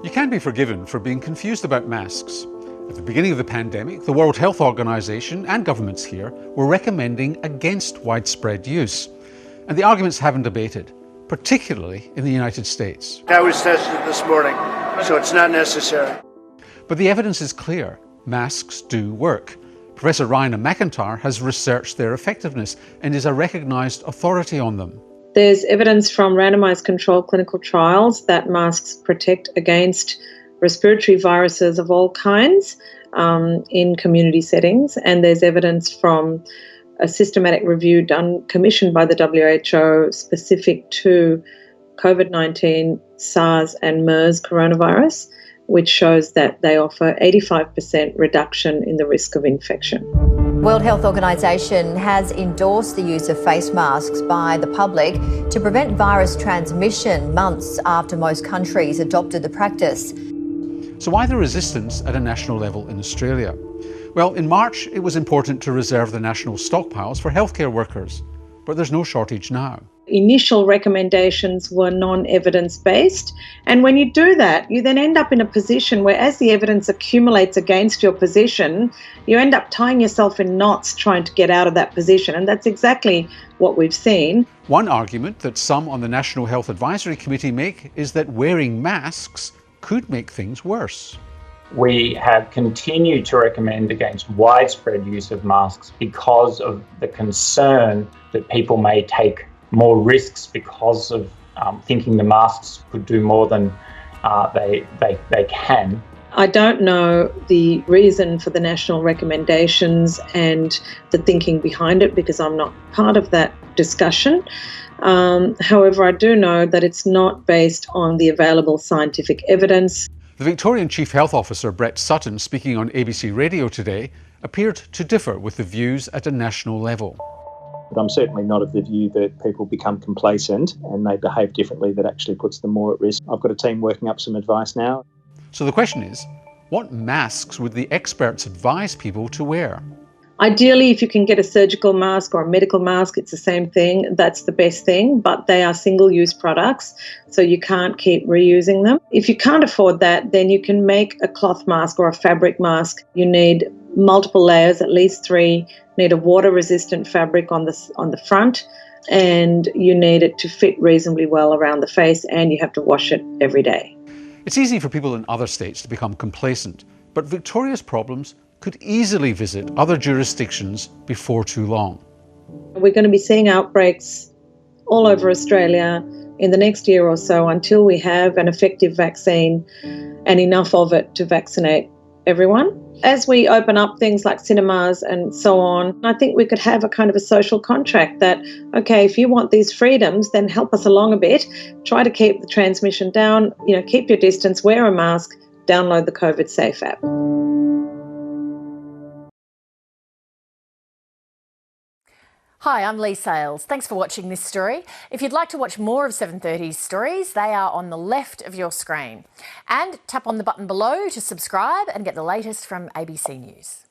You can be forgiven for being confused about masks. At the beginning of the pandemic, the World Health Organization and governments here were recommending against widespread use. And the arguments haven't abated, particularly in the United States. I was tested this morning, so it's not necessary. But the evidence is clear. Masks do work. Professor Ryan McIntyre has researched their effectiveness and is a recognised authority on them. There's evidence from randomised controlled clinical trials that masks protect against respiratory viruses of all kinds in community settings, and there's evidence from a systematic review commissioned by the WHO specific to COVID-19, SARS and MERS coronavirus, which shows that they offer 85% reduction in the risk of infection. World Health Organization has endorsed the use of face masks by the public to prevent virus transmission months after most countries adopted the practice. So why the resistance at a national level in Australia? Well, in March it was important to reserve the national stockpiles for healthcare workers, but there's no shortage now. Initial recommendations were non-evidence-based, and when you do that, you then end up in a position where as the evidence accumulates against your position, you end up tying yourself in knots trying to get out of that position, and that's exactly what we've seen. One argument that some on the National Health Advisory Committee make is that wearing masks could make things worse. We have continued to recommend against widespread use of masks because of the concern that people may take more risks because of thinking the masks could do more than they can. I don't know the reason for the national recommendations and the thinking behind it because I'm not part of that discussion. However, I do know that it's not based on the available scientific evidence. The Victorian Chief Health Officer Brett Sutton, speaking on ABC Radio today, appeared to differ with the views at a national level. But I'm certainly not of the view that people become complacent and they behave differently that actually puts them more at risk. I've got a team working up some advice now. So the question is, what masks would the experts advise people to wear? Ideally, if you can get a surgical mask or a medical mask, it's the same thing. That's the best thing, but they are single-use products, so you can't keep reusing them. If you can't afford that, then you can make a cloth mask or a fabric mask. You need multiple layers, at least 3. You need a water-resistant fabric on the front, and you need it to fit reasonably well around the face, and you have to wash it every day. It's easy for people in other states to become complacent, but Victoria's problems could easily visit other jurisdictions before too long. We're going to be seeing outbreaks all over Australia in the next year or so until we have an effective vaccine and enough of it to vaccinate everyone. As we open up things like cinemas and so on, I think we could have a kind of a social contract that, okay, if you want these freedoms, then help us along a bit. Try to keep the transmission down, keep your distance, wear a mask, download the COVID Safe app. Hi, I'm Lee Sales. Thanks for watching this story. If you'd like to watch more of 7:30's stories, they are on the left of your screen. And tap on the button below to subscribe and get the latest from ABC News.